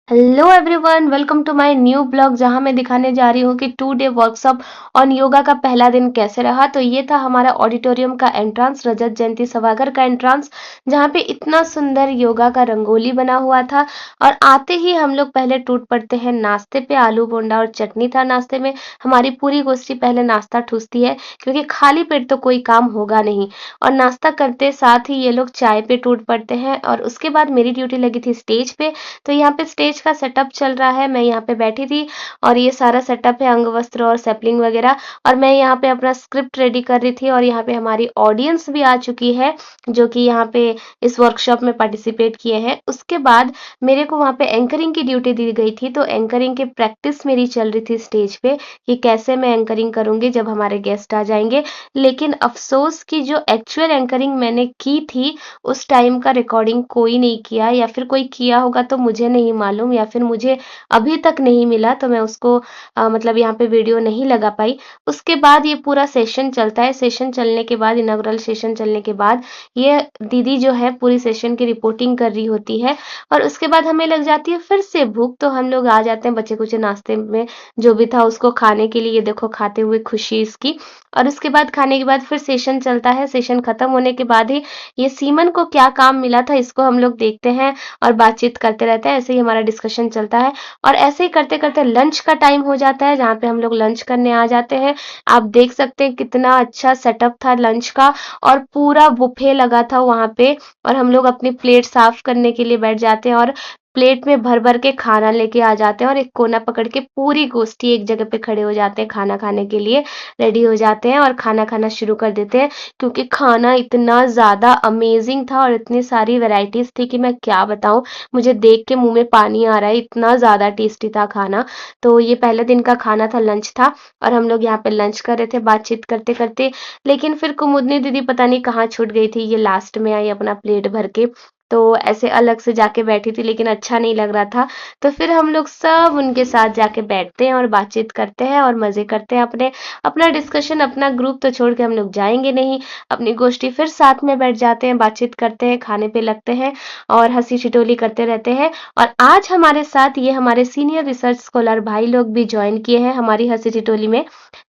Hello everyone, welcome to my new blog जहां मैं दिखाने जा रही हूँ कि 2 डे वर्कशॉप ऑन योगा का पहला दिन कैसे रहा। तो ये था हमारा ऑडिटोरियम का एंट्रेंस, रजत जयंती सभागार का एंट्रेंस, जहाँ पे इतना सुंदर योगा का रंगोली बना हुआ था। और आते ही हम लोग पहले टूट पड़ते हैं नाश्ते पे। आलू बोंडा और चटनी था नाश्ते में। हमारी पूरी गोष्ठी पहले नाश्ता ठूसती है, क्योंकि खाली पेट तो कोई काम होगा नहीं। और नाश्ता करते साथ ही ये लोग चाय पे टूट पड़ते हैं। और उसके बाद मेरी ड्यूटी लगी थी स्टेज पे। तो यहाँ पे स्टेज का सेटअप चल रहा है, मैं यहाँ पे बैठी थी और ये सारा सेटअप है, अंग वस्त्र और सैपलिंग वगैरह। और मैं यहाँ पे अपना स्क्रिप्ट रेडी कर रही थी और यहाँ पे हमारी ऑडियंस भी आ चुकी है, जो कि यहाँ पे इस वर्कशॉप में पार्टिसिपेट किए हैं। उसके बाद मेरे को वहाँ पे एंकरिंग की ड्यूटी दी गई थी, तो एंकरिंग की प्रैक्टिस मेरी चल रही थी स्टेज पे कि कैसे मैं एंकरिंग करूंगी जब हमारे गेस्ट आ जाएंगे। लेकिन अफसोस कि जो एक्चुअल एंकरिंग मैंने की थी उस टाइम का रिकॉर्डिंग कोई नहीं किया, या फिर कोई किया होगा तो मुझे नहीं मालूम, या फिर मुझे अभी तक नहीं मिला, तो मैं उसको मतलब यहाँ पे वीडियो नहीं लगा पाई। उसके बाद ये पूरा सेशन चलता है। सेशन चलने के बाद, इनॉग्रल सेशन चलने के बाद, ये दीदी जो है पूरी सेशन की रिपोर्टिंग कर रही होती है। और उसके बाद हमें लग जाती है फिर से भूख, तो हम लोग आ जाते हैं बचे कुचे नाश्ते में जो भी था उसको खाने के लिए। ये देखो खाते हुए खुशी इसकी। और उसके बाद खाने के बाद फिर सेशन चलता है। सेशन खत्म होने के बाद ही ये सीमन को क्या काम मिला था इसको हम लोग देखते हैं और बातचीत करते रहते हैं। ऐसे ही हमारा डिस्कशन चलता है और ऐसे ही करते करते लंच का टाइम हो जाता है, जहाँ पे हम लोग लंच करने आ जाते हैं। आप देख सकते हैं कितना अच्छा सेटअप था लंच का, और पूरा बुफे लगा था वहाँ पे। और हम लोग अपनी प्लेट साफ करने के लिए बैठ जाते हैं और प्लेट में भर भर के खाना लेके आ जाते हैं, और एक कोना पकड़ के पूरी गोष्ठी एक जगह पे खड़े हो जाते हैं, खाना खाने के लिए रेडी हो जाते हैं और खाना खाना शुरू कर देते हैं। क्योंकि खाना इतना ज़्यादा अमेजिंग था और इतनी सारी वैराइटीज़ थी कि मैं क्या बताऊँ। मुझे देख के मुँह में पानी आ रहा है, इतना ज़्यादा टेस्टी था खाना। तो ये पहले दिन का खाना था, लंच था, और हम लोग यहाँ पे लंच कर रहे थे बातचीत करते-करते। लेकिन फिर कुमुदनी दीदी पता नहीं कहाँ छूट गई थी, ये लास्ट में आई अपना प्लेट भर के। तो ऐसे अलग से जाके बैठी थी, लेकिन अच्छा नहीं लग रहा था। तो फिर हम लोग सब उनके साथ जाके बैठते हैं और बातचीत करते हैं और मज़े करते हैं अपने। अपना डिस्कशन, अपना ग्रुप तो छोड़ के हम लोग जाएँगे नहीं। अपनी गोष्ठी फिर साथ में बैठ जाते हैं, बातचीत करते हैं, खाने पे लगते हैं और हँसी-ठिठोली करते रहते हैं। और आज हमारे साथ ये हमारे सीनियर रिसर्च स्कॉलर भाई लोग भी जॉइन किए हैं हमारी हँसी-ठिठोली में।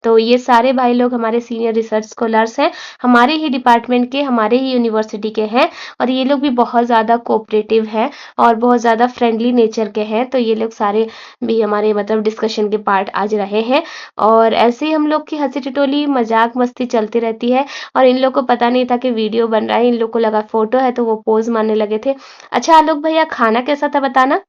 तो ये सारे भाई लोग हमारे सीनियर रिसर्च स्कॉलर्स हैं, हमारे ही डिपार्टमेंट के, हमारे ही यूनिवर्सिटी के हैं। और ये लोग भी बहुत ज़्यादा कोऑपरेटिव हैं और बहुत ज़्यादा फ्रेंडली नेचर के हैं। तो ये लोग सारे भी हमारे मतलब डिस्कशन के पार्ट आज रहे हैं। और ऐसे ही हम लोग की हँसी-ठिठोली, मज़ाक मस्ती चलती रहती है। और इन लोग को पता नहीं था कि वीडियो बन रहा है, इन लोग को लगा फ़ोटो है, तो वो पोज़ मारने लगे थे। अच्छा आलोक भैया, खाना कैसा था बताना?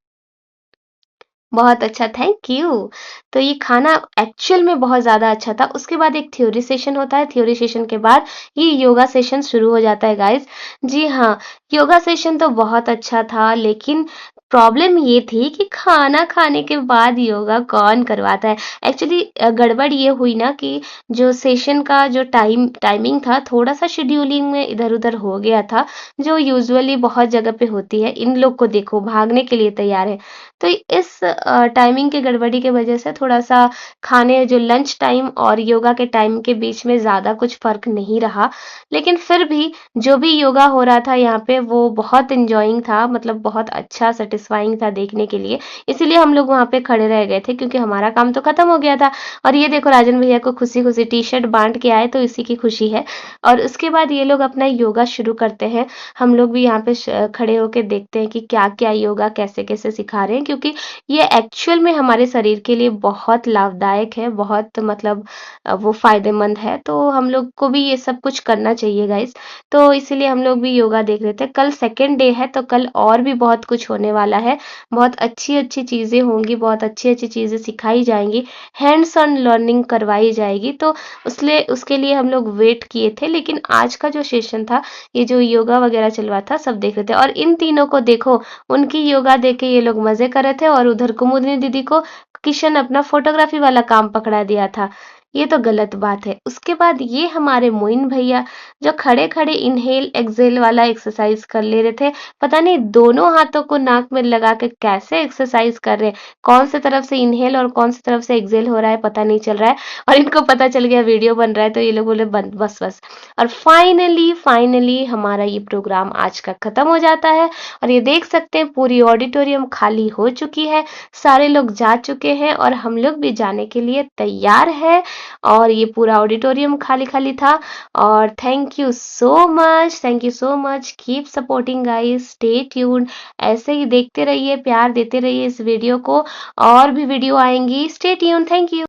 बहुत अच्छा, थैंक यू। तो ये खाना एक्चुअल में बहुत ज़्यादा अच्छा था। उसके बाद एक थ्योरी सेशन होता है, थ्योरी सेशन के बाद ये योगा सेशन शुरू हो जाता है गाइज़। जी हाँ, योगा सेशन तो बहुत अच्छा था, लेकिन प्रॉब्लम ये थी कि खाना खाने के बाद योगा कौन करवाता है? एक्चुअली गड़बड़ ये हुई ना कि जो सेशन का जो टाइमिंग था, थोड़ा-सा शेड्यूलिंग में इधर-उधर हो गया था, जो यूजुअली बहुत जगह पे होती है। इन लोग को देखो भागने के लिए तैयार है। तो इस टाइमिंग की गड़बड़ी की वजह से थोड़ा-सा खाने जो लंच टाइम और योगा के टाइम के बीच में ज़्यादा कुछ फ़र्क नहीं रहा। लेकिन फिर भी जो भी योगा हो रहा था यहाँ पे वो बहुत एन्जॉयिंग था, मतलब बहुत अच्छा सैटिस्फाइंग था देखने के लिए। इसीलिए हम लोग वहाँ पे खड़े रह गए थे, क्योंकि हमारा काम तो खत्म हो गया था। और ये देखो राजन भैया को खुशी-खुशी टी-शर्ट बाँट के आए, तो इसी की खुशी है। और उसके बाद ये लोग अपना योगा शुरू करते हैं। हम लोग भी यहाँ पे खड़े होके देखते हैं कि क्या-क्या योगा कैसे-कैसे सिखा रहे हैं, क्योंकि ये एक्चुअल में हमारे शरीर के लिए बहुत लाभदायक है, बहुत मतलब वो फ़ायदेमंद है। तो हम लोग को भी ये सब कुछ करना चाहिए गाइज़। तो इसीलिए हम लोग भी योगा देख रहे थे। कल सेकंड डे है, तो कल और भी बहुत कुछ होने वाला है। बहुत अच्छी-अच्छी चीज़ें होंगी, बहुत अच्छी-अच्छी चीज़ें सिखाई जाएँगी, हैंड्स ऑन लर्निंग करवाई जाएगी। तो उसके लिए हम लोग वेट किए थे। लेकिन आज का जो सेशन था, ये जो योगा वगैरह चल रहा था, सब देख रहे थे। और इन तीनों को देखो, उनकी योगा देख के ये लोग मज़े कर रहे थे, और उधर कुमुदनी दीदी को किशन अपना फ़ोटोग्राफ़ी वाला काम पकड़ा दिया था। ये तो गलत बात है। उसके बाद ये हमारे मोइन भैया जो खड़े-खड़े इन्हेल एक्सहेल वाला एक्सरसाइज कर ले रहे थे। पता नहीं दोनों हाथों को नाक में लगा के कैसे एक्सरसाइज कर रहे हैं। कौन से तरफ से इन्हेल और कौन सी तरफ से एक्सहेल हो रहा है पता नहीं चल रहा है। और इनको पता चल गया वीडियो बन रहा है तो ये लोग बोले बस बस। और फाइनली हमारा ये प्रोग्राम आज का खत्म हो जाता है। और ये देख सकते हैं पूरी ऑडिटोरियम खाली हो चुकी है। सारे लोग जा चुके हैं और हम लोग भी जाने के लिए तैयार है। और ये पूरा ऑडिटोरियम खाली-खाली था। और thank you so much keep supporting guys, stay tuned. ऐसे ही देखते रहिए, प्यार देते रहिए इस वीडियो को। और भी वीडियो आएंगी, स्टे ट्यून्ड। Thank you.